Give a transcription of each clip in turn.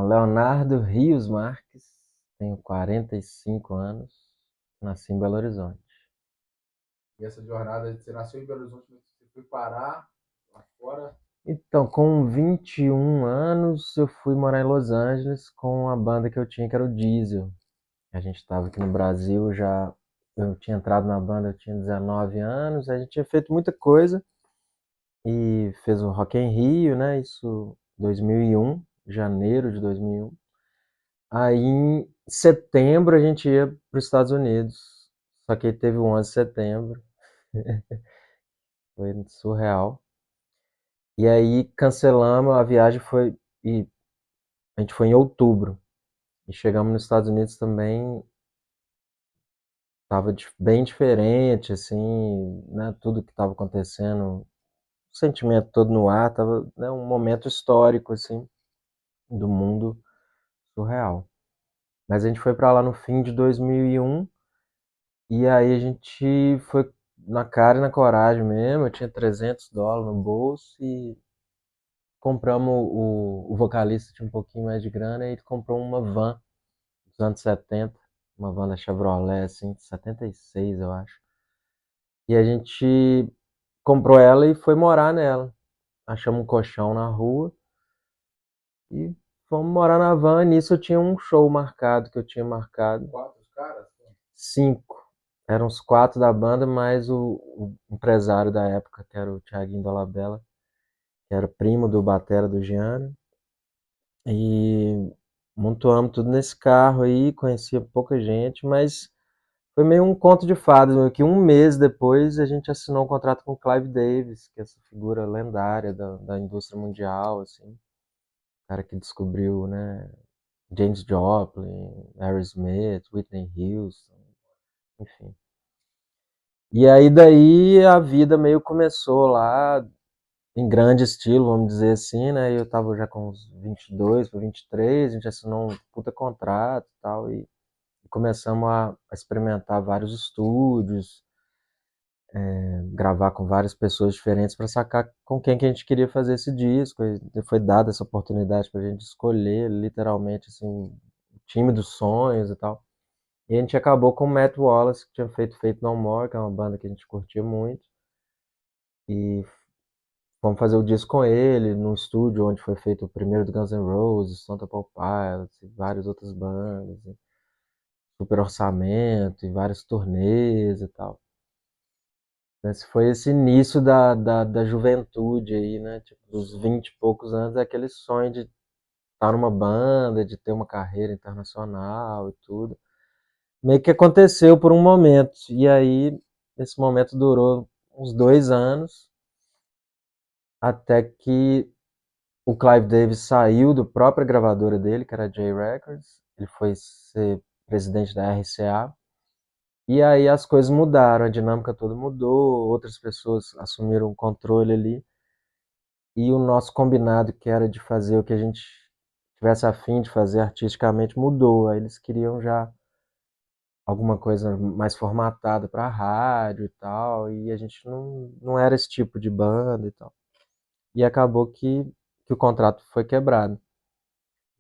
Leonardo Rios Marques, tenho 45 anos, nasci em Belo Horizonte. E essa jornada, você nasceu em Belo Horizonte, mas você foi parar lá fora? Então, com 21 anos, eu fui morar em Los Angeles com a banda que eu tinha, que era o Diesel. A gente estava aqui no Brasil já. Eu tinha entrado na banda, eu tinha 19 anos, a gente tinha feito muita coisa e fez o Rock in Rio, né? Isso 2001, janeiro de 2001. Aí em setembro a gente ia para os Estados Unidos, só que aí teve o 11 de setembro, foi surreal. E aí cancelamos, a viagem foi, e a gente foi em outubro, e chegamos nos Estados Unidos também, tava bem diferente, assim, né, tudo que estava acontecendo, o sentimento todo no ar, tava, né, um momento histórico, assim, do mundo surreal. Mas a gente foi para lá no fim de 2001. E aí a gente foi na cara e na coragem mesmo. Eu tinha US$ 300 no bolso e compramos o vocalista tinha um pouquinho mais de grana e ele comprou uma van dos anos 70, uma van da Chevrolet, assim, de 76, eu acho. E a gente comprou ela e foi morar nela. Achamos um colchão na rua e fomos morar na van. Nisso eu tinha um show marcado, que eu tinha marcado. Quatro caras? Cinco. Eram os quatro da banda, mais o empresário da época, que era o Thiaguinho Dolabella, que era primo do batera do Gianni. E montoamos tudo nesse carro aí, conhecia pouca gente, mas foi meio um conto de fadas, meio que um mês depois a gente assinou um contrato com o Clive Davis, que é essa figura lendária da indústria mundial, assim, o cara que descobriu, né, James Joplin, Aerosmith, Whitney Houston, enfim. E aí daí a vida meio começou lá, em grande estilo, vamos dizer assim, né? Eu tava já com uns 22 para 23, a gente assinou um puta contrato e tal, e começamos a experimentar vários estúdios, gravar com várias pessoas diferentes para sacar com quem que a gente queria fazer esse disco. E foi dada essa oportunidade pra gente escolher, literalmente, assim, o time dos sonhos e tal. E a gente acabou com o Matt Wallace, que tinha feito Faith No More, que é uma banda que a gente curtia muito. E fomos fazer o disco com ele, num estúdio onde foi feito o primeiro do Guns N' Roses, Stone Temple Pilots e várias outras bandas, e super orçamento e várias turnês e tal. Esse foi esse início da juventude aí, né? Tipo, dos 20 e poucos anos, é aquele sonho de estar numa banda, de ter uma carreira internacional e tudo. Meio que aconteceu por um momento. E aí, esse momento durou uns 2 anos, até que o Clive Davis saiu da própria gravadora dele, que era a J Records. Ele foi ser presidente da RCA. E aí as coisas mudaram, a dinâmica toda mudou, outras pessoas assumiram o controle ali. E o nosso combinado, que era de fazer o que a gente tivesse a fim de fazer artisticamente, mudou. Aí eles queriam já alguma coisa mais formatada para rádio e tal. E a gente não era esse tipo de banda e tal. E acabou que o contrato foi quebrado.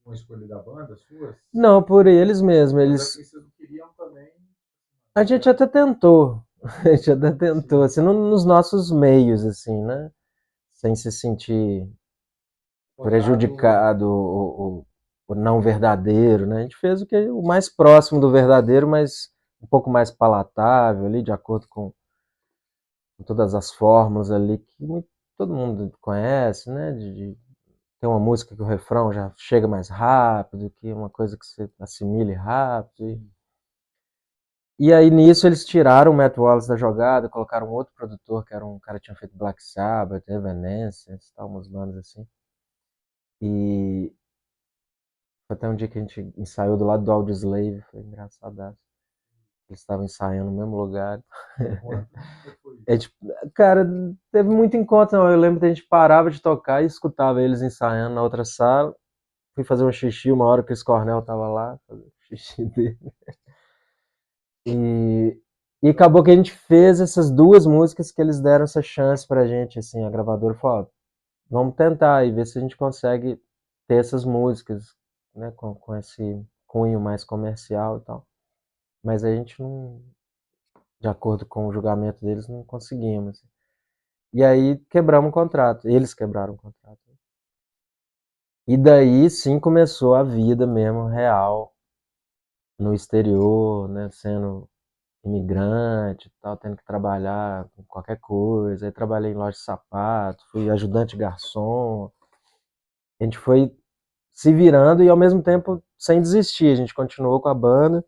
Uma escolha da banda, suas? Não, por eles mesmos. Mas é Eles, porque vocês não queriam também. a gente até tentou, a gente até tentou, Sim. assim, nos nossos meios, assim, né? Sem se sentir O contrato. prejudicado ou não verdadeiro, né? A gente fez o mais próximo do verdadeiro, mas um pouco mais palatável ali, de acordo com todas as fórmulas ali que todo mundo conhece, né? De ter uma música que o refrão já chega mais rápido, que é uma coisa que você assimile rápido. E aí nisso eles tiraram o Matt Wallace da jogada, colocaram outro produtor, que era um cara que tinha feito Black Sabbath, Evanescence, tal, umas bandas assim. E foi até um dia que a gente ensaiou do lado do Audioslave, foi engraçadaço. Eles estavam ensaiando no mesmo lugar. Me conta, como é que foi A isso? gente, cara, teve muito encontro, não. Eu lembro que a gente parava de tocar e escutava eles ensaiando na outra sala. Fui fazer um xixi uma hora que o Chris Cornell tava lá, fazer o xixi dele. E, e acabou que a gente fez essas duas músicas que eles deram essa chance pra gente, assim, a gravadora falou, ó, vamos tentar e ver se a gente consegue ter essas músicas, né, com esse cunho mais comercial e tal. Mas a gente não, de acordo com o julgamento deles, não conseguimos. E aí quebramos o contrato, eles quebraram o contrato. E daí sim começou a vida mesmo real no exterior, né, sendo imigrante e tal, tendo que trabalhar com qualquer coisa. Aí trabalhei em loja de sapato, fui ajudante de garçom. A gente foi se virando e ao mesmo tempo sem desistir. A gente continuou com a banda.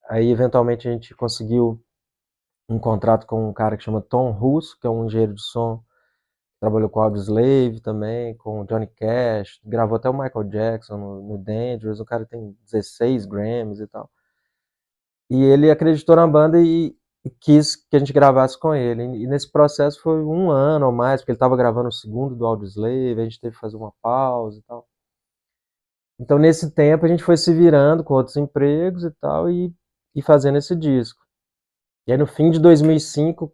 Aí eventualmente a gente conseguiu um contrato com um cara que chama Tom Russo, que é um engenheiro de som. Trabalhou com Audioslave também, com Johnny Cash, gravou até o Michael Jackson no Dangerous. O cara tem 16 Grammys e tal. E ele acreditou na banda e quis que a gente gravasse com ele. E nesse processo foi um ano ou mais, porque ele estava gravando o segundo do Audioslave, a gente teve que fazer uma pausa e tal. Então, nesse tempo, a gente foi se virando com outros empregos e tal, e fazendo esse disco. E aí, no fim de 2005,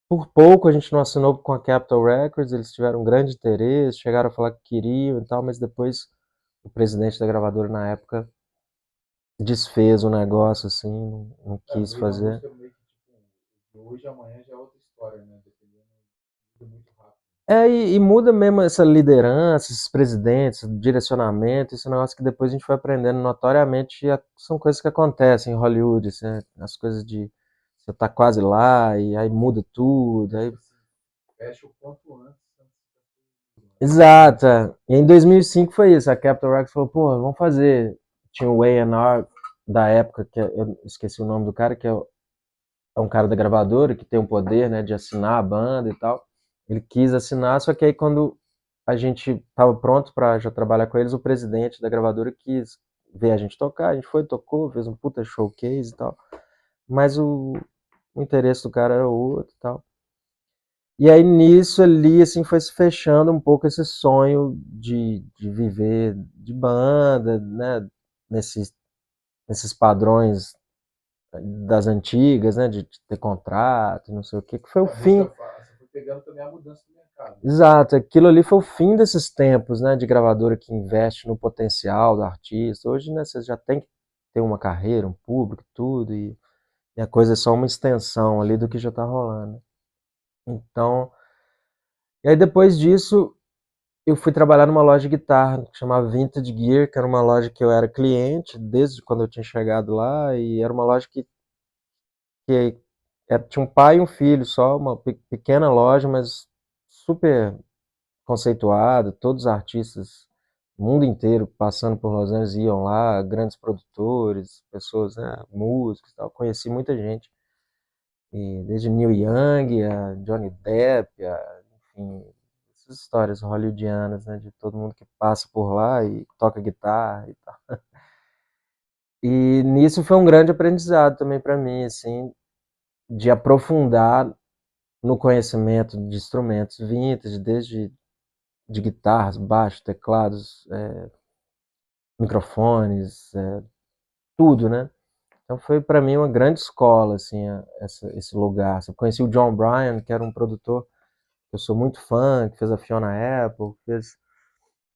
por pouco a gente não assinou com a Capitol Records, eles tiveram um grande interesse, chegaram a falar que queriam e tal, mas depois o presidente da gravadora na época desfez o negócio, assim, não É, no quis meio da fazer. música, meio que, tipo, de hoje a amanhã já é outra história, né? Dependendo, muda muito rápido. É, e muda mesmo essa liderança, esses presidentes, direcionamento, esse negócio que depois a gente foi aprendendo notoriamente, são coisas que acontecem em Hollywood, assim, né? As coisas de você tá quase lá e aí muda tudo, aí... Tipo assim, fecha o quanto antes Exato. É. E em 2005 foi isso, a Capitol Records falou, pô, vamos fazer. Tinha o A&R da época, eu esqueci o nome do cara, que é um cara da gravadora que tem o poder, né, de assinar a banda e tal. Ele quis assinar, só que aí quando a gente estava pronto para já trabalhar com eles, o presidente da gravadora quis ver a gente tocar, a gente foi, tocou, fez um puta showcase e tal. Mas o interesse do cara era outro e tal. E aí nisso ali, assim, foi se fechando um pouco esse sonho de viver de banda, né, nesses, nesses padrões das antigas, né, de ter contrato, não sei o que foi o a música, fim. você foi pegando também a mudança do mercado, né? Exato, aquilo ali foi o fim desses tempos, né, de gravadora que investe no potencial do artista. Hoje, né, você já tem que ter uma carreira, um público, tudo, e a coisa é só uma extensão ali do que já tá rolando. Então, e aí depois disso, eu fui trabalhar numa loja de guitarra que chamava Vintage Gear, que era uma loja que eu era cliente desde quando eu tinha chegado lá, e era uma loja que tinha um pai e um filho só, uma pequena loja, mas super conceituada, todos os artistas do mundo inteiro passando por Los Angeles iam lá, grandes produtores, pessoas, né, músicos e tal. Conheci muita gente, e desde Neil Young, a Johnny Depp, enfim, essas histórias hollywoodianas, né, de todo mundo que passa por lá e toca guitarra e tal. E nisso foi um grande aprendizado também para mim, assim, de aprofundar no conhecimento de instrumentos vintage, desde de guitarras, baixos, teclados, microfones, tudo, né? Então foi para mim uma grande escola, assim, esse lugar. Eu conheci o John Bryan, que era um produtor que eu sou muito fã, que fez a Fiona Apple, fez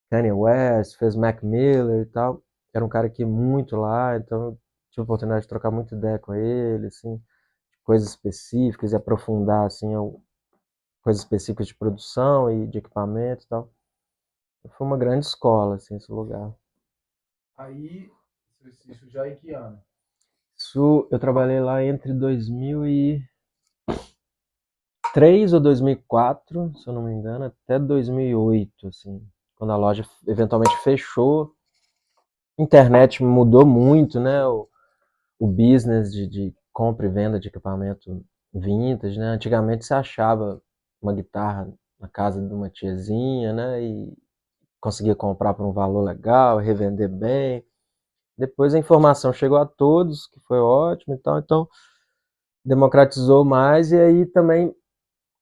Kanye West, fez Mac Miller e tal. Era um cara que ia muito lá, então eu tive a oportunidade de trocar muita ideia com ele, assim, coisas específicas e aprofundar, assim, coisas específicas de produção e de equipamento e tal. Foi uma grande escola, assim, esse lugar. Aí, isso já em que ano? Isso, eu trabalhei lá entre 2003 ou 2004, se eu não me engano, até 2008, assim, quando a loja eventualmente fechou. A internet mudou muito, né? O business de compra e venda de equipamento vintage, né? Antigamente você achava uma guitarra na casa de uma tiazinha, né? E conseguia comprar por um valor legal, revender bem. Depois a informação chegou a todos, que foi ótimo e tal, então democratizou mais e aí também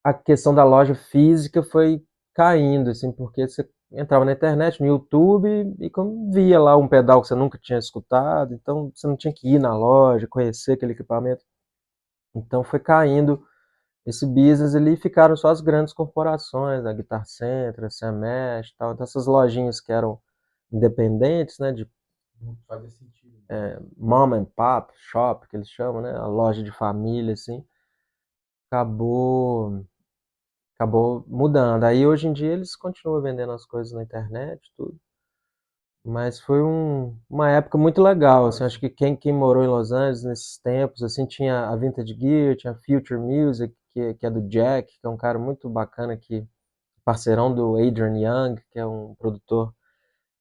a questão da loja física foi caindo, assim, porque você entrava na internet, no YouTube e via lá um pedal que você nunca tinha escutado, então você não tinha que ir na loja, conhecer aquele equipamento. Então foi caindo esse business ali e ficaram só as grandes corporações, a Guitar Center, a Samesh, tal. Então essas lojinhas que eram independentes, né, de Não fazia sentido. mom and pop shop, que eles chamam, né, a loja de família, assim, acabou, acabou mudando. Aí hoje em dia eles continuam vendendo as coisas na internet, tudo. Mas foi uma época muito legal, assim, acho que quem morou em Los Angeles nesses tempos, assim, tinha a Vintage Gear, tinha a Future Music, que é do Jack, que é um cara muito bacana, que parceirão do Adrian Young, que é um produtor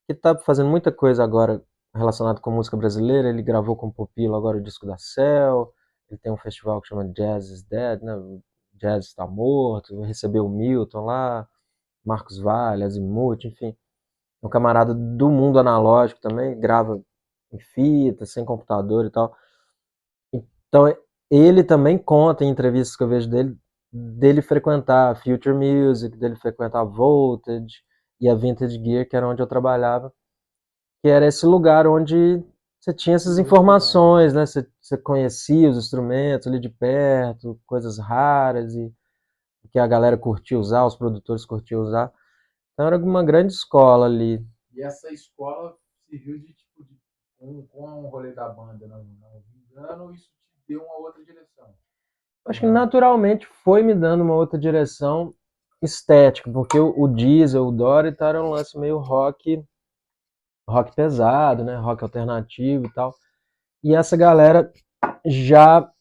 que tá fazendo muita coisa agora relacionada com música brasileira. Ele gravou com o Popilo agora o disco da Cell, ele tem um festival que chama Jazz is Dead, né? O Jazz está morto, recebeu o Milton lá, Marcos Valle, Azimuth, enfim. É um camarada do mundo analógico também, grava em fita, sem computador e tal. Então, ele também conta em entrevistas que eu vejo dele frequentar a Future Music, dele frequentar a Voltage e a Vintage Gear, que era onde eu trabalhava, que era esse lugar onde você tinha essas informações, né? Você conhecia os instrumentos ali de perto, coisas raras e que a galera curtia usar, os produtores curtiam usar. Então era uma grande escola ali. E essa escola serviu de tipo de com o rolê da banda, não me engano, isso te deu uma outra direção. Acho Ou que não? naturalmente foi me dando uma outra direção estética, porque o Diesel, o Dory, era um lance meio rock pesado, né? Rock alternativo e tal. E essa galera já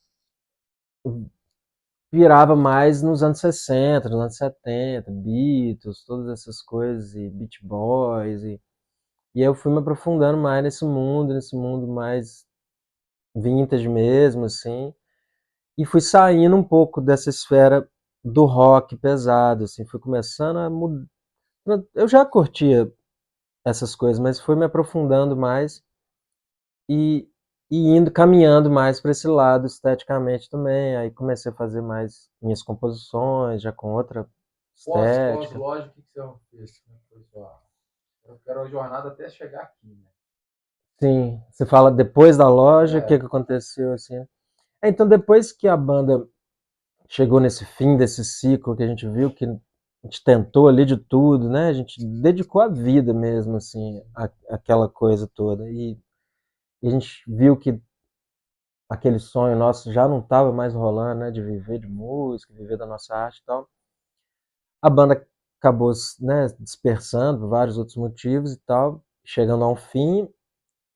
virava mais nos anos 60, nos anos 70, Beatles, todas essas coisas, e Beach Boys. E aí eu fui me aprofundando mais nesse mundo mais vintage mesmo, assim. E fui saindo um pouco dessa esfera do rock pesado, assim. Fui começando a mudar. Eu já curtia essas coisas, mas fui me aprofundando mais e, e indo caminhando mais para esse lado esteticamente também. Aí comecei a fazer mais minhas composições, já com outra estética. Pós-lógica, o que você fez? Como foi sua... Eu quero a jornada até chegar aqui, né? Sim, você fala depois da loja, o que, É, que aconteceu assim? Então, depois que a banda chegou nesse fim desse ciclo que a gente viu, que a gente tentou ali de tudo, né? A gente dedicou a vida mesmo, assim, àquela coisa toda. E a gente viu que aquele sonho nosso já não estava mais rolando, né? De viver de música, viver da nossa arte e tal. A banda acabou, né, dispersando por vários outros motivos e tal, chegando a um fim.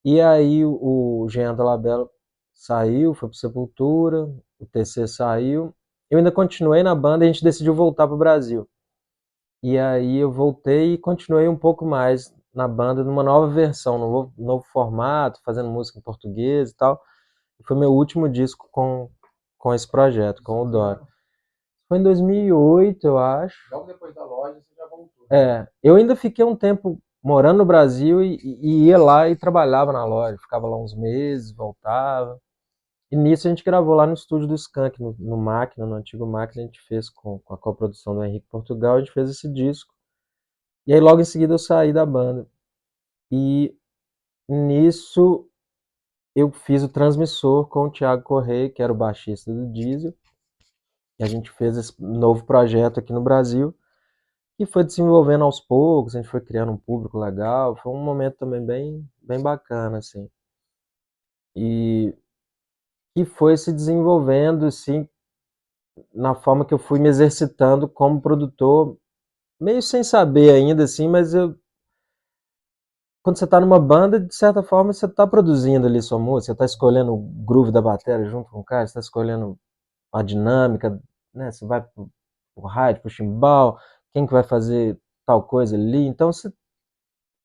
E aí o Jean Dolabella saiu, foi pro Sepultura, o TC saiu. Eu ainda continuei na banda e a gente decidiu voltar pro Brasil. E aí eu voltei e continuei um pouco mais na banda, numa nova versão, num novo formato, fazendo música em português e tal. E foi meu último disco com esse projeto, isso com o que Dora. ano? Foi em 2008, eu acho. Logo depois da loja, você já voltou. Eu ainda fiquei um tempo morando no Brasil e ia lá e trabalhava na loja. Ficava lá uns meses, voltava. E nisso a gente gravou lá no estúdio do Skank, no Máquina, no antigo Máquina, a gente fez com a coprodução do Henrique Portugal, a gente fez esse disco. E aí logo em seguida eu saí da banda. E nisso eu fiz o Transmissor com o Thiago Correia, que era o baixista do Diesel. E a gente fez esse novo projeto aqui no Brasil, que foi desenvolvendo aos poucos, a gente foi criando um público legal. Foi um momento também bem bacana, assim. E, e foi se desenvolvendo, assim, na forma que eu fui me exercitando como produtor, meio sem saber ainda, assim, mas quando você está numa banda, de certa forma, você está produzindo ali sua música, você está escolhendo o groove da bateria junto com o cara, você está escolhendo a dinâmica, né? Você vai pro rádio, pro chimbal, quem que vai fazer tal coisa ali. Então,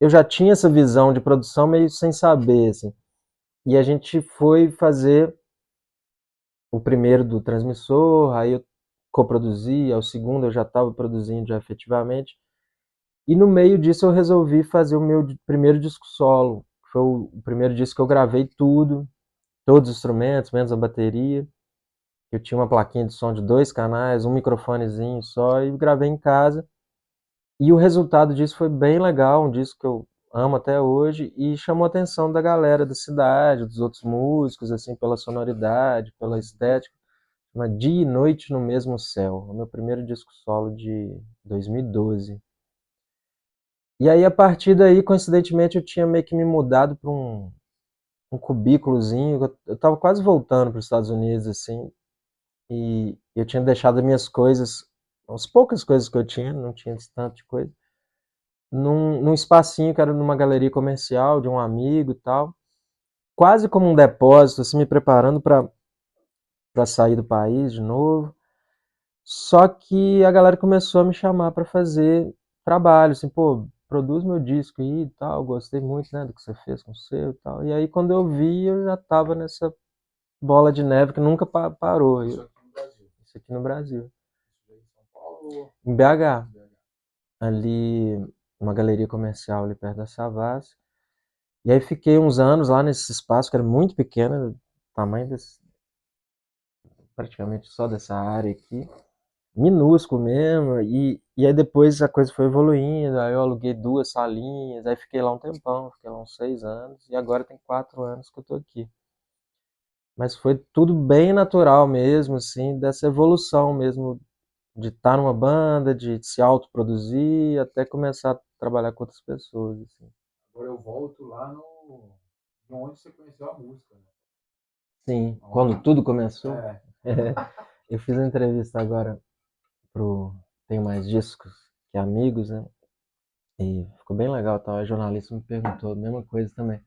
eu já tinha essa visão de produção meio sem saber, assim. E a gente foi fazer o primeiro do transmissor, aí eu coproduzi, o segundo eu já estava produzindo já efetivamente. E no meio disso eu resolvi fazer o meu primeiro disco solo. Foi o primeiro disco que eu gravei tudo, todos os instrumentos, menos a bateria. Eu tinha uma plaquinha de som de 2 canais, um microfonezinho só, e gravei em casa. E o resultado disso foi bem legal, um disco que eu amo até hoje, e chamou a atenção da galera da cidade, dos outros músicos, assim, pela sonoridade, pela estética. Chama Dia e Noite no Mesmo Céu, o meu primeiro disco solo de 2012. E aí, a partir daí, coincidentemente, eu tinha meio que me mudado para um cubículozinho. Eu tava quase voltando para os Estados Unidos, assim, e eu tinha deixado as minhas coisas, as poucas coisas que eu tinha, não tinha tanto de coisa, num espacinho que era numa galeria comercial de um amigo e tal, quase como um depósito, assim, me preparando para sair do país de novo. Só que a galera começou a me chamar para fazer trabalho, assim, pô, produz meu disco aí e tal, gostei muito, né, do que você fez com o seu e tal. E aí quando eu vi, eu já tava nessa bola de neve que nunca parou. Isso aqui no Brasil. Isso aqui no Brasil. Isso aí em São Paulo. Em BH, Em BH. ali, uma galeria comercial ali perto da Savassi. E aí fiquei uns anos lá nesse espaço que era muito pequeno, tamanho desse, praticamente só dessa área aqui. Minúsculo mesmo, e aí depois a coisa foi evoluindo, aí eu aluguei 2 salinhas, aí fiquei lá um tempão, fiquei lá uns 6 anos, e agora tem 4 anos que eu tô aqui. Mas foi tudo bem natural mesmo, assim, dessa evolução mesmo, de estar numa banda, de se autoproduzir, até começar a trabalhar com outras pessoas, assim. Agora eu volto lá no. De onde você conheceu a música, né? Sim, Onde... quando tudo começou, É. eu fiz uma entrevista agora pro Tenho Mais Discos que Amigos, né? E ficou bem legal, tá? A jornalista me perguntou a mesma coisa também.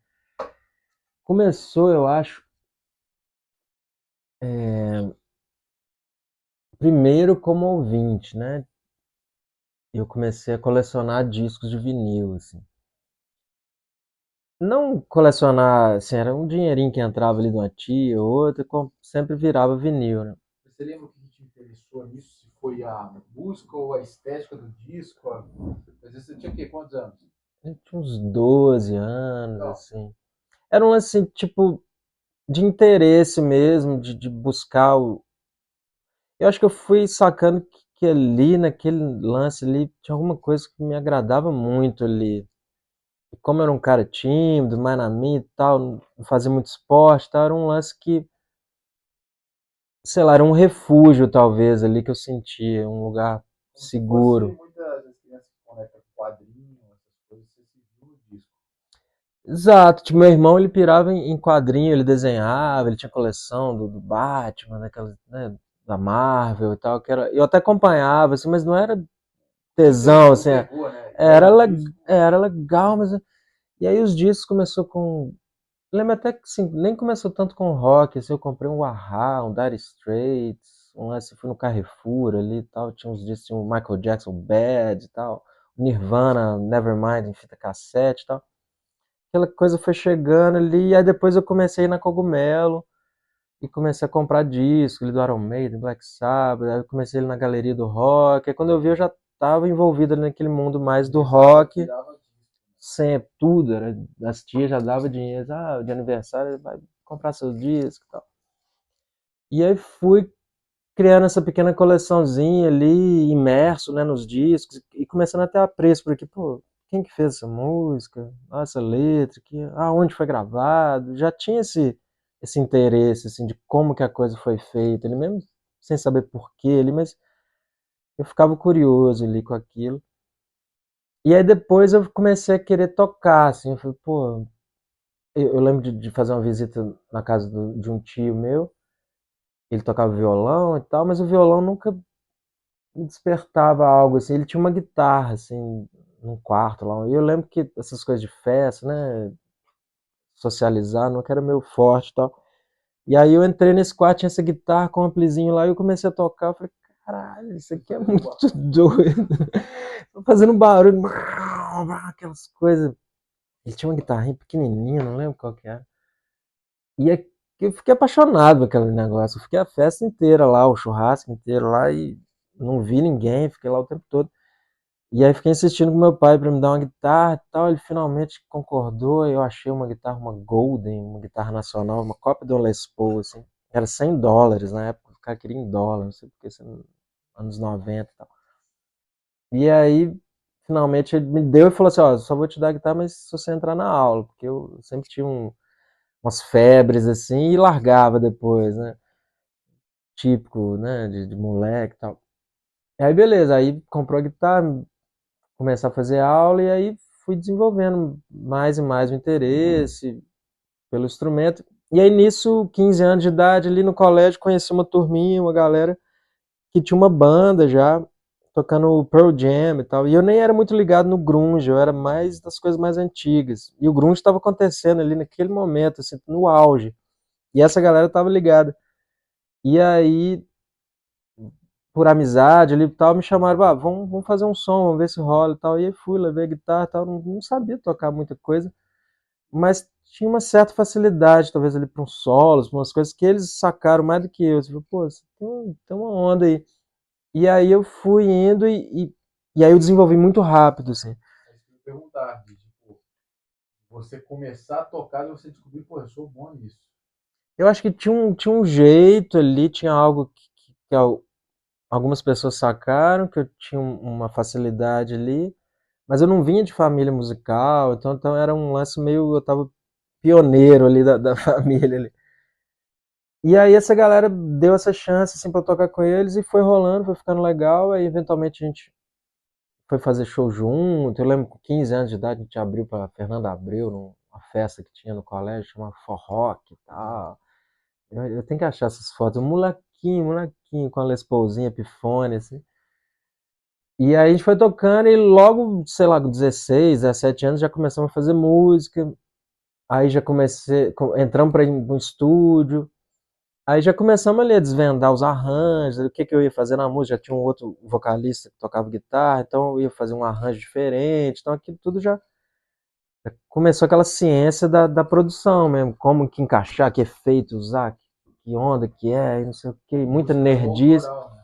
Começou, eu acho, primeiro como ouvinte, né? Eu comecei a colecionar discos de vinil, assim. Não colecionar, assim, era um dinheirinho que entrava ali de uma tia ou outra, sempre virava vinil, né? Você lembra o que te interessou nisso? Se foi a música ou a estética do disco? Mas você tinha o quê? Quantos anos? Eu tinha uns 12 anos, Então, assim. Era um lance, assim, tipo, de interesse mesmo, de buscar o. Eu acho que eu fui sacando que ali, naquele lance ali, tinha alguma coisa que me agradava muito ali. E como eu era um cara tímido, mais na minha e tal, não fazia muito esporte e tal, era um lance que, sei lá, era um refúgio talvez ali que eu sentia, um lugar como se fosse seguro. muitas das crianças que conectam com quadrinhos, essas coisas, você se viu no disco. Exato, tipo, meu irmão ele pirava em quadrinho, ele desenhava, ele tinha coleção do Batman, daquela, né, da Marvel e tal, que era, eu até acompanhava, assim, mas não era tesão, Não assim, pegou, né? Igual era, o disco. era legal, mas. E aí os discos começou com. Eu lembro até que assim, nem começou tanto com rock, assim, eu comprei um Wahá, um Dire Straits, um lance, fui no Carrefour ali e tal, tinha uns discos, tinha o Michael Jackson Bad e tal, Nirvana, Nevermind em fita cassete e tal. Aquela coisa foi chegando ali, e aí depois eu comecei a ir na Cogumelo e comecei a comprar discos ali do Iron Maiden, Black Sabbath, aí eu comecei ali na galeria do rock, aí quando eu vi eu já estava envolvido ali naquele mundo mais do rock, Virava disco. sempre, tudo, era, as tias já davam dinheiro, ah, de aniversário, vai comprar seus discos e tal. E aí fui criando essa pequena coleçãozinha ali, imerso, né, nos discos, e começando a ter apreço, porque, pô, quem que fez essa música? Ah, essa letra, que, onde foi gravado? Já tinha esse interesse, assim, de como que a coisa foi feita, ele mesmo sem saber porquê, ele, mas eu ficava curioso ali com aquilo. E aí depois eu comecei a querer tocar, assim, eu falei, pô, eu lembro de fazer uma visita na casa de um tio meu, ele tocava violão e tal, mas o violão nunca me despertava algo assim. Ele tinha uma guitarra, assim, num quarto lá. E eu lembro que essas coisas de festa, né? Socializar, não era meu forte e tal. E aí eu entrei nesse quarto, tinha essa guitarra com um amplizinho lá, e eu comecei a tocar. Eu falei, caralho, isso aqui é muito doido. Tô fazendo barulho, aquelas coisas. Ele tinha uma guitarrinha pequenininha, não lembro qual que era. E é que eu fiquei apaixonado por aquele negócio. Eu fiquei a festa inteira lá, o churrasco inteiro lá e não vi ninguém, fiquei lá o tempo todo. E aí fiquei insistindo com meu pai para me dar uma guitarra e tal. Ele finalmente concordou. Eu achei uma guitarra, uma Golden, uma guitarra nacional, uma cópia do Les Paul, assim. Era US$ 100 na época, o cara queria em dólar, não sei porque, assim, anos 90 e tal. E aí, finalmente, ele me deu e falou assim: Ó, só vou te dar a guitarra, mas se você entrar na aula, porque eu sempre tinha umas febres assim e largava depois, né? Típico, né? De moleque e tal. E aí, beleza, aí comprou a guitarra, começar a fazer aula e aí fui desenvolvendo mais e mais o interesse pelo instrumento. E aí nisso, 15 anos de idade, ali no colégio, conheci uma turminha, uma galera que tinha uma banda já, tocando Pearl Jam e tal. E eu nem era muito ligado no grunge, eu era mais das coisas mais antigas. E o grunge estava acontecendo ali naquele momento, assim, no auge. E essa galera tava ligada. E aí, por amizade ali e tal, me chamaram, vamos fazer um som, vamos ver se rola e tal. E aí fui, levei a guitarra e tal, não sabia tocar muita coisa, mas tinha uma certa facilidade, talvez ali para uns solos, para umas coisas que eles sacaram mais do que eu. Tipo, pô, você tem uma onda aí. E aí eu fui indo e aí eu desenvolvi muito rápido, assim. É isso que eu ia perguntar, de, tipo, você começar a tocar e você descobrir, pô, eu sou bom nisso. Eu acho que tinha um jeito ali, tinha algo que algumas pessoas sacaram, que eu tinha uma facilidade ali, mas eu não vinha de família musical, então era um lance meio, eu tava pioneiro ali da família ali. E aí essa galera deu essa chance assim para eu tocar com eles e foi rolando, foi ficando legal, aí eventualmente a gente foi fazer show junto. Eu lembro com 15 anos de idade a gente abriu para Fernanda Abreu numa festa que tinha no colégio, chamava Forrock e tal. Eu tenho que achar essas fotos, um molequinho com a Les Paulzinha Epiphone assim. E aí a gente foi tocando e logo, sei lá, com 16, 17 anos já começamos a fazer música. Aí já entramos para um estúdio. Aí já começamos ali a desvendar os arranjos, o que que eu ia fazer na música. Já tinha um outro vocalista que tocava guitarra, então eu ia fazer um arranjo diferente. Então aquilo tudo já começou aquela ciência da produção mesmo, como que encaixar, que efeito usar, que onda que é, e não sei o que, muita Música nerdice. autoral, né?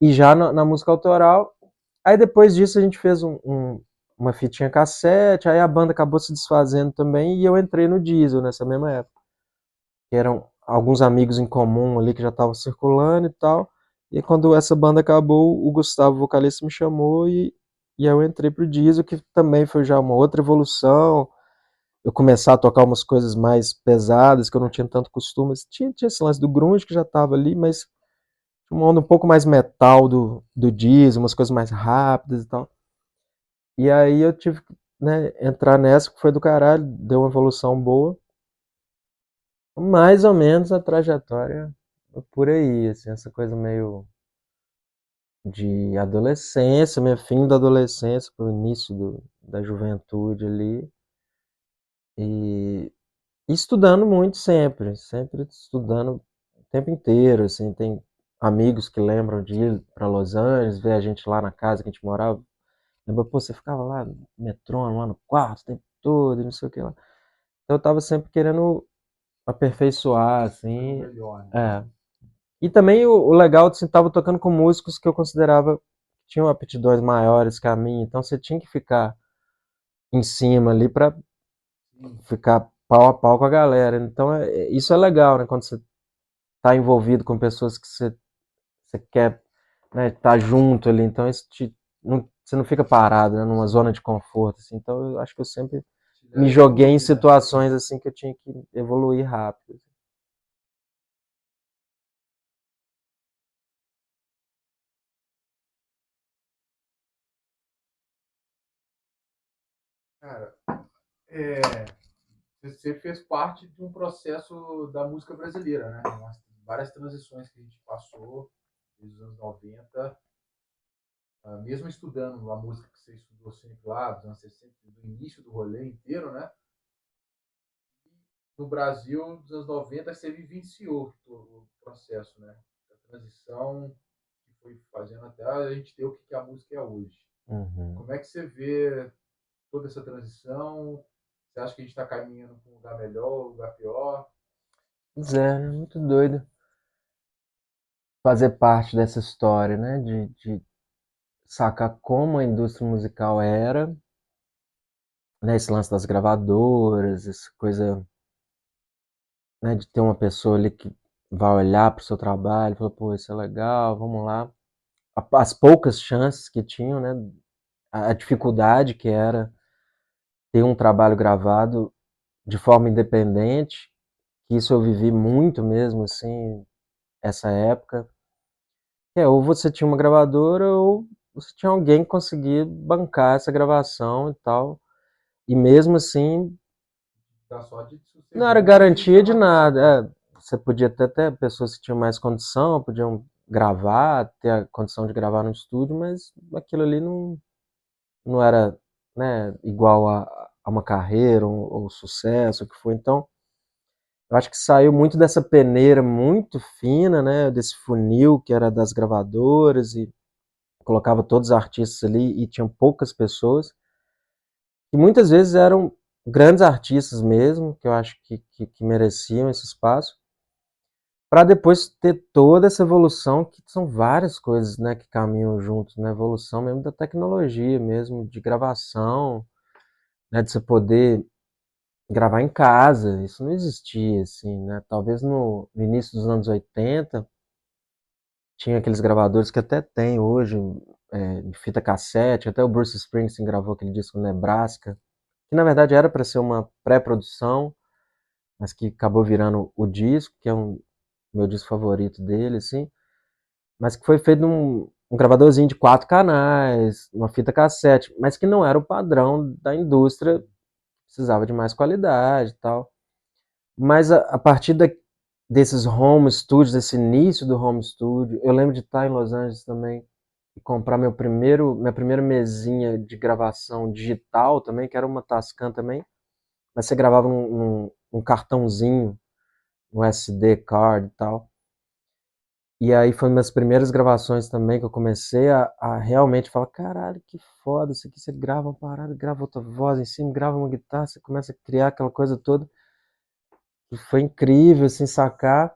E já na música autoral. Aí depois disso a gente fez uma fitinha cassete, aí a banda acabou se desfazendo também e eu entrei no Diesel nessa mesma época. Que eram alguns amigos em comum ali que já estavam circulando e tal. E quando essa banda acabou, o Gustavo, o vocalista, me chamou e eu entrei pro Diesel, que também foi já uma outra evolução. Eu começar a tocar umas coisas mais pesadas, que eu não tinha tanto costume. Tinha esse lance do grunge que já estava ali, mas uma onda um pouco mais metal do Diesel, umas coisas mais rápidas e tal. E aí eu tive que, né, entrar nessa, que foi do caralho, deu uma evolução boa. Mais ou menos a trajetória por aí, assim, essa coisa meio de adolescência, meio fim da adolescência, pro início da juventude ali. E, e estudando muito sempre estudando o tempo inteiro, assim, tem amigos que lembram de ir para Los Angeles, ver a gente lá na casa que a gente morava. Lembra, pô, você ficava lá no metrô, lá no quarto o tempo todo, e não sei o que lá. Então eu tava sempre querendo aperfeiçoar, Fazer o assim. melhor, né? É. E também o legal, assim, tava tocando com músicos que eu considerava que tinham aptidões maiores que a minha, então você tinha que ficar em cima ali pra Sim. ficar pau a pau com a galera. Então isso é legal, né? Quando você tá envolvido com pessoas que você quer, né, tá junto ali, então você não fica parado, né, numa zona de conforto, assim. Então eu acho que eu sempre Te me leva a joguei em evoluir, né? situações assim que eu tinha que evoluir rápido. Cara, é, você fez parte de um processo da música brasileira, né? Várias transições que a gente passou desde os anos 90, mesmo estudando a música que você estudou sempre lá, dos anos 60, do início do rolê inteiro, né? No Brasil, dos anos 90, você vivenciou o processo, né? A transição que foi fazendo até a gente ter o que a música é hoje. Uhum. Como é que você vê toda essa transição? Você acha que a gente está caminhando para um lugar melhor, um lugar pior? Pois é, né? Muito doido fazer parte dessa história, né? De sacar como a indústria musical era, né? Esse lance das gravadoras, essa coisa, né? De ter uma pessoa ali que vai olhar para o seu trabalho e falar, pô, isso é legal, vamos lá. As poucas chances que tinham, né? A dificuldade que era ter um trabalho gravado de forma independente, que isso eu vivi muito mesmo, assim, essa época. Ou você tinha uma gravadora ou você tinha alguém que conseguia bancar essa gravação e tal. E mesmo assim, Dá sorte de ser não era bom e garantia de chamar atenção, né? nada. Você podia até ter pessoas que tinham mais condição, podiam gravar, ter a condição de gravar no estúdio, mas aquilo ali não era, né, igual a uma carreira ou sucesso, o que foi. Então, eu acho que saiu muito dessa peneira muito fina, né, desse funil que era das gravadoras e colocava todos os artistas ali e tinham poucas pessoas, que muitas vezes eram grandes artistas mesmo, que eu acho que mereciam esse espaço, para depois ter toda essa evolução, que são várias coisas, né, que caminham juntos, né, evolução mesmo da tecnologia mesmo, de gravação, né, de você poder gravar em casa, isso não existia, assim, né, talvez no início dos anos 80 tinha aqueles gravadores que até tem hoje, em fita cassete, até o Bruce Springsteen gravou aquele disco Nebraska, que na verdade era para ser uma pré-produção, mas que acabou virando o disco, que é meu disco favorito dele, assim, mas que foi feito num gravadorzinho de 4 canais, uma fita cassete, mas que não era o padrão da indústria, precisava de mais qualidade e tal. Mas a partir desses home studios, desse início do home studio, eu lembro de estar em Los Angeles também e comprar minha primeira mesinha de gravação digital também, que era uma Tascam também, mas você gravava num cartãozinho, um SD card e tal. E aí foi uma das primeiras gravações também que eu comecei a realmente falar, caralho, que foda, isso aqui você grava uma parada, grava outra voz em cima, grava uma guitarra, você começa a criar aquela coisa toda. E foi incrível, assim, sacar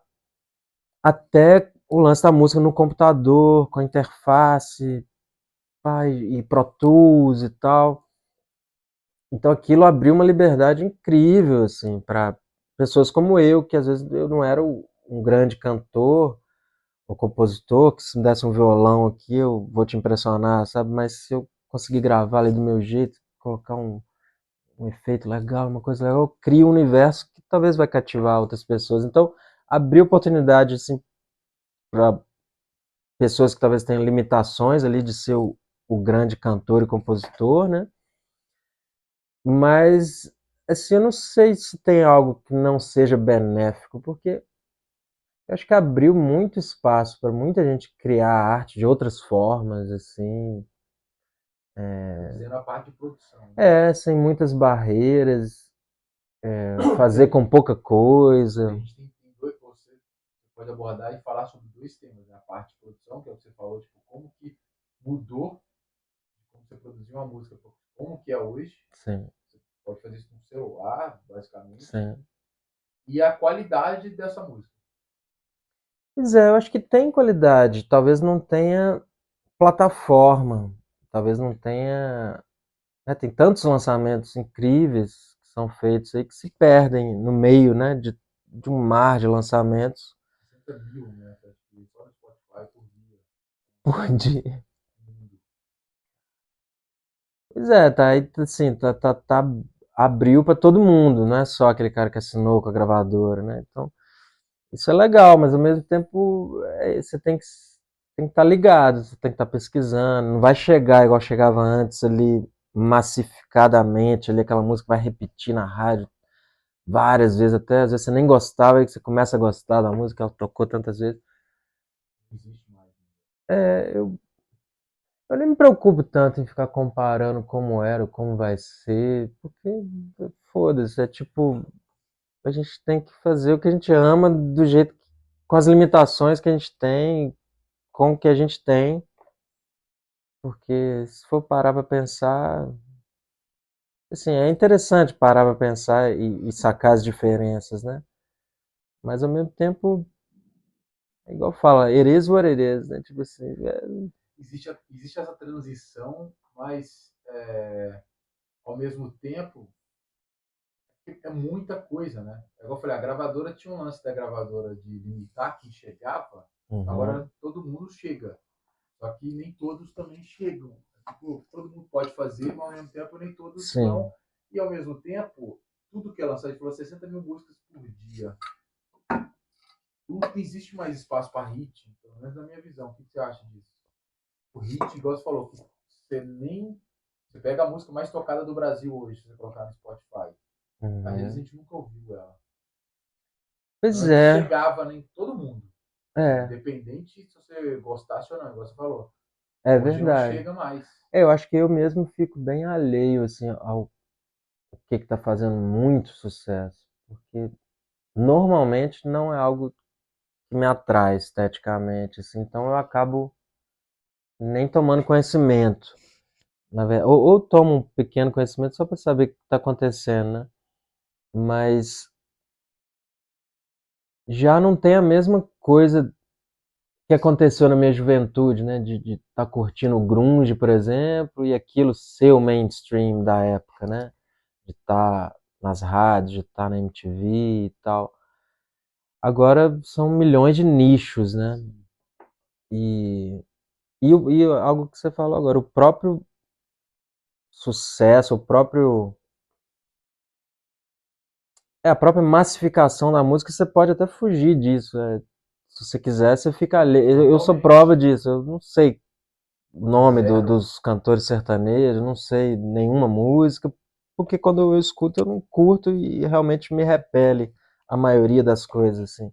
até o lance da música no computador, com a interface, pá, e Pro Tools e tal. Então aquilo abriu uma liberdade incrível, assim, para pessoas como eu, que às vezes eu não era um grande cantor, o compositor, que se me desse um violão aqui eu vou te impressionar, sabe? Mas se eu conseguir gravar ali do meu jeito, colocar um efeito legal, uma coisa legal, eu crio um universo que talvez vai cativar outras pessoas. Então, abrir oportunidade assim, para pessoas que talvez tenham limitações ali de ser o grande cantor e compositor, né? Mas, assim, eu não sei se tem algo que não seja benéfico, porque eu acho que abriu muito espaço para muita gente criar arte de outras formas, assim, Dizendo a parte de produção, né? sem muitas barreiras, fazer com pouca coisa. A gente tem dois, você pode abordar e falar sobre dois temas, né? A parte de produção, que é o que você falou, tipo, como que mudou, como você produziu uma música, como que é hoje. Sim, Você pode fazer isso com o celular, basicamente. sim. E a qualidade dessa música. Pois é, eu acho que tem qualidade, talvez não tenha plataforma, talvez não tenha, né, tem tantos lançamentos incríveis que são feitos aí que se perdem no meio, né, de um mar de lançamentos 60 mil, né? Só no Spotify por dia. por dia. No mundo. Pois é, tá aí, assim, abriu para todo mundo, não é só aquele cara que assinou com a gravadora, né? Então, isso é legal, mas ao mesmo tempo você tem que estar ligado, você tem que estar pesquisando, não vai chegar igual chegava antes ali, massificadamente, ali aquela música vai repetir na rádio várias vezes, até às vezes você nem gostava, aí que você começa a gostar da música, ela tocou tantas vezes. Não existe mais. Né? É, eu nem me preocupo tanto em ficar comparando como era, como vai ser, porque foda-se, é tipo, a gente tem que fazer o que a gente ama do jeito, com as limitações que a gente tem, com o que a gente tem, porque se for parar pra pensar, assim, é interessante parar pra pensar e sacar as diferenças, né? Mas ao mesmo tempo, é igual fala, it is what it is, né? Tipo assim, Existe essa transição, mas ao mesmo tempo é muita coisa, né? É igual eu falei, a gravadora tinha um lance da gravadora de limitar quem chegava, uhum, agora todo mundo chega. Só que nem todos também chegam. Tipo, todo mundo pode fazer, mas ao mesmo tempo nem todos sim. vão. E ao mesmo tempo, tudo que é lançado, a gente falou 60 mil músicas por dia. Não existe mais espaço para hit, pelo menos na minha visão. O que você acha disso? o hit, igual você falou, que você nem. Você pega a música mais tocada do Brasil hoje, se você colocar no Spotify. Às vezes a Uhum. gente nunca ouviu ela. Pois Antes é, chegava em todo mundo. é, Independente se você gostasse ou não, igual você falou. é Hoje não verdade. chega mais. Eu acho que eu mesmo fico bem alheio, assim, ao que tá fazendo muito sucesso. Porque normalmente não é algo que me atrai esteticamente, assim, então eu acabo nem tomando conhecimento. Ou tomo um pequeno conhecimento só para saber o que está acontecendo, né? Mas já não tem a mesma coisa que aconteceu na minha juventude, né? De estar curtindo o grunge, por exemplo, e aquilo ser o mainstream da época, né? De estar nas rádios, de estar na MTV e tal. Agora são milhões de nichos, né? E, e algo que você falou agora, o próprio sucesso, o próprio. É, a própria massificação da música, você pode até fugir disso. Se você quiser, você fica ali. Eu sou prova Totalmente. disso. Eu não sei o Do nome zero. dos cantores sertanejos, não sei nenhuma música, porque quando eu escuto eu não curto e realmente me repele a maioria das coisas, assim.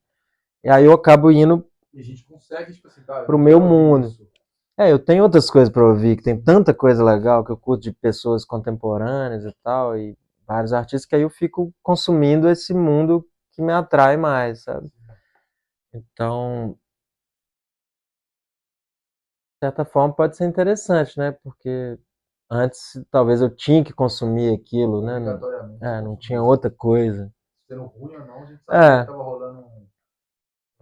E aí eu acabo indo E a gente consegue, tipo assim, tá, eu pro não meu quero ouvir mundo. isso. É, eu tenho outras coisas para ouvir, que tem tanta coisa legal que eu curto de pessoas contemporâneas e tal, e vários artistas que aí eu fico consumindo esse mundo que me atrai mais, sabe? Então, de certa forma pode ser interessante, né? Porque antes talvez eu tinha que consumir aquilo, né? Não, Obrigatoriamente você não tinha consumia. outra coisa. Sendo ruim ou não, a gente sabia que É, tava rolando um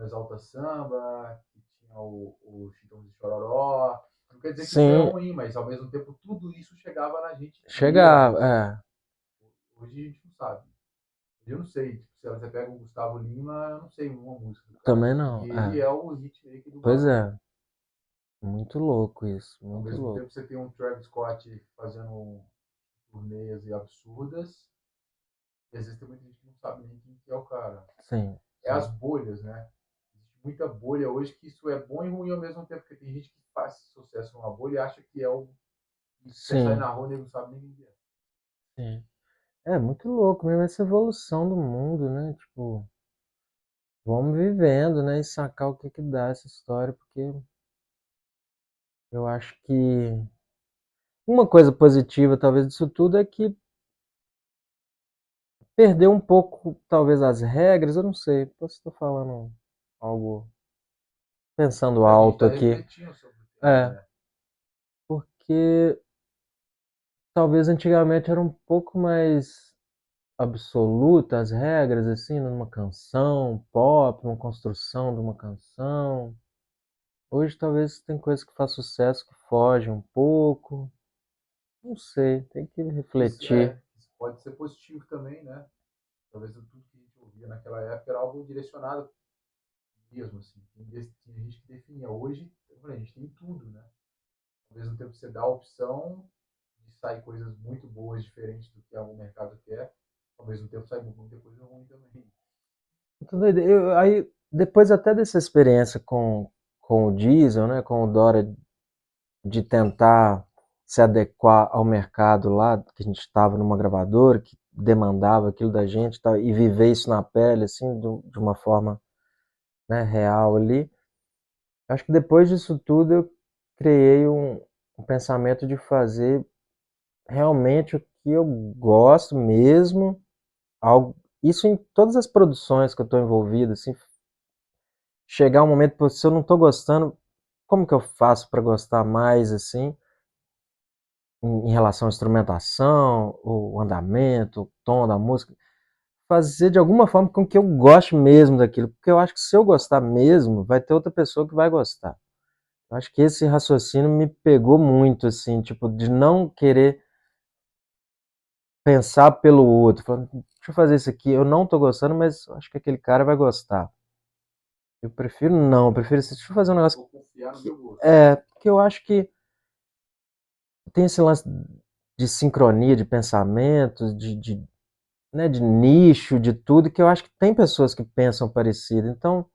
Exalta Samba, que tinha o Chitão de Chororó. Não quer dizer que isso é sim, ruim, mas ao mesmo tempo tudo isso chegava na gente via chegava, música. Hoje a gente não sabe. Eu não sei, tipo, se você pega o Gustavo Lima, eu não sei uma música do cara. também E não, ele é o hitmaker do pois bagulho. é, muito louco isso, Ao muito mesmo louco. tempo você tem um Travis Scott fazendo turnês e absurdas, e às vezes tem muita gente que não sabe nem quem que é o cara. Sim, É as sim, bolhas, né? Existe muita bolha hoje que isso é bom e ruim ao mesmo tempo, porque tem gente que faz sucesso numa bolha e acha que é o. E você sai sim, na rua e não sabe nem quem é. sim. É muito louco mesmo essa evolução do mundo, né? Tipo, vamos vivendo, né? E sacar o que que dá essa história, porque eu acho que uma coisa positiva, talvez, disso tudo é que perdeu um pouco, talvez, as regras, eu não sei, posso estar falando algo, pensando É que a gente alto está aqui. refletindo sobre o tema, É, né? porque talvez antigamente era um pouco mais absoluta as regras, assim, numa canção pop, uma construção de uma canção. Hoje talvez tem coisas que faz sucesso que fogem um pouco. Não sei, tem que refletir. Isso pode ser positivo também, né? Talvez tudo que a gente ouvia naquela época era algo direcionado mesmo, assim. Tinha gente que definia. Hoje, a gente tem tudo, né? Ao mesmo tempo você dá a opção de sair coisas muito boas, diferentes do que o mercado quer. Ao mesmo tempo sai muita coisa ruim também. Tô doido. Aí, depois até dessa experiência com o Diesel, né, com o Dora, de tentar se adequar ao mercado lá, que a gente estava numa gravadora, que demandava aquilo da gente, tá, e viver isso na pele, assim, de uma forma, né, real ali. Acho que depois disso tudo eu criei um pensamento de fazer realmente o que eu gosto mesmo, algo, isso em todas as produções que eu estou envolvido, assim, chegar um momento, pô, se eu não estou gostando, como que eu faço para gostar mais, assim, em relação à instrumentação, o andamento, o tom da música, fazer de alguma forma com que eu goste mesmo daquilo, porque eu acho que se eu gostar mesmo, vai ter outra pessoa que vai gostar. Eu acho que esse raciocínio me pegou muito, assim, tipo, de não querer pensar pelo outro, falando, deixa eu fazer isso aqui, eu não tô gostando, mas acho que aquele cara vai gostar. Eu prefiro não, eu prefiro assim, deixa eu fazer um negócio Vou confiar no que meu gosto. porque eu acho que tem esse lance de sincronia de pensamentos, né, de nicho, de tudo, que eu acho que tem pessoas que pensam parecido. Então,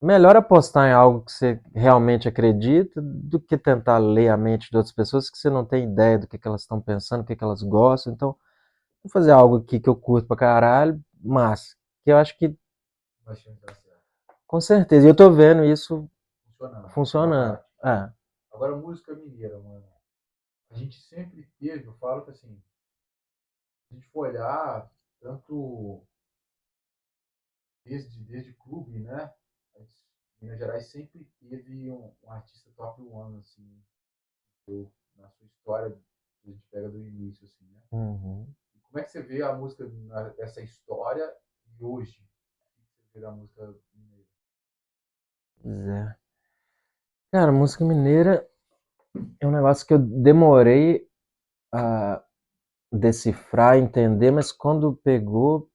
melhor apostar em algo que você realmente acredita do que tentar ler a mente de outras pessoas que você não tem ideia do que elas estão pensando, o que elas gostam. Então, vou fazer algo aqui que eu curto pra caralho, mas que eu acho que Vai sempre dar certo. com certeza. E eu tô vendo isso Funcionando. Na funcionando. prática. É. Agora, música mineira, mano. A gente sempre teve, eu falo que assim, se a gente for olhar, tanto desde clube, né? Minas Gerais sempre teve um artista top one, assim, na sua história, a gente pega do início, assim, né? Uhum. E como é que você vê a música, essa história e hoje? O que você vê da música mineira? Pois é. Cara, música mineira é um negócio que eu demorei a decifrar, entender, mas quando pegou,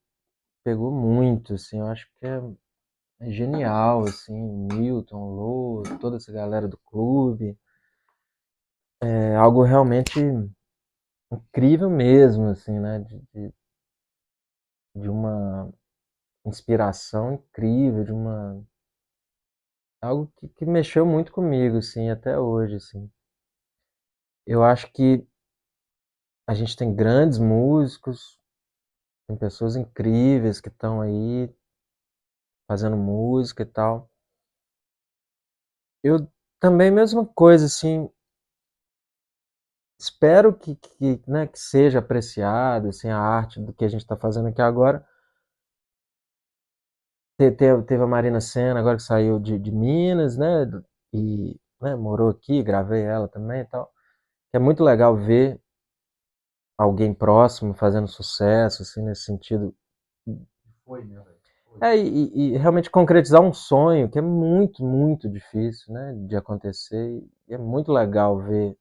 pegou muito, assim. Eu acho que é genial, assim. Milton, Lô, toda essa galera do clube. É algo realmente incrível mesmo, assim, né? De uma inspiração incrível, de uma algo que mexeu muito comigo, assim, até hoje, assim. Eu acho que a gente tem grandes músicos, tem pessoas incríveis que estão aí fazendo música e tal. Eu também, mesma coisa, assim, espero né, que seja apreciado, assim, a arte do que a gente está fazendo aqui agora. Teve a Marina Sena, agora que saiu de Minas, né, e né, morou aqui, gravei ela também e tal. É muito legal ver alguém próximo fazendo sucesso, assim, nesse sentido. Foi, né, velho? Foi. É, e realmente concretizar um sonho que é muito, muito difícil, né, de acontecer. E é muito legal ver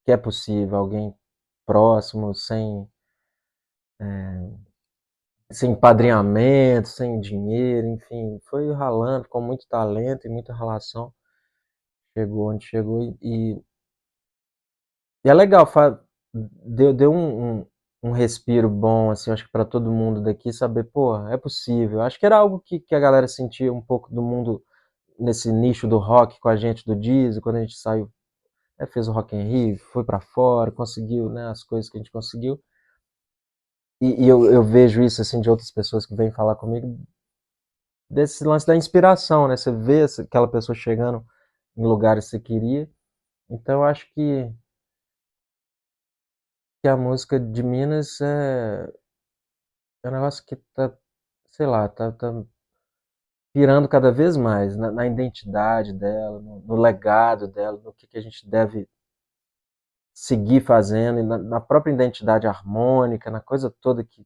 que é possível alguém próximo, sem padrinhamento, sem dinheiro, enfim, foi ralando, com muito talento e muita relação, chegou onde chegou e é legal, deu um respiro bom, assim, acho que para todo mundo daqui saber, pô, é possível. Acho que era algo que a galera sentia um pouco do mundo nesse nicho do rock com a gente do Diesel, quando a gente saiu, né, fez o Rock in Rio, foi para fora, conseguiu, né, as coisas que a gente conseguiu. E eu vejo isso assim de outras pessoas que vêm falar comigo desse lance da inspiração, né? Você vê aquela pessoa chegando em lugares que você queria. Então eu acho que a música de Minas é um negócio que tá, sei lá, tá pirando cada vez mais na identidade dela, no legado dela, no que a gente deve seguir fazendo, e na própria identidade harmônica, na coisa toda que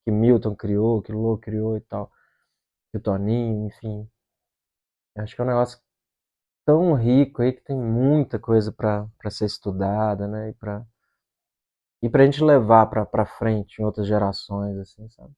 Milton criou, que Lô criou e tal, que o Toninho, enfim. Acho que é um negócio tão rico aí que tem muita coisa para ser estudada, né? E para gente levar para frente em outras gerações, assim, sabe?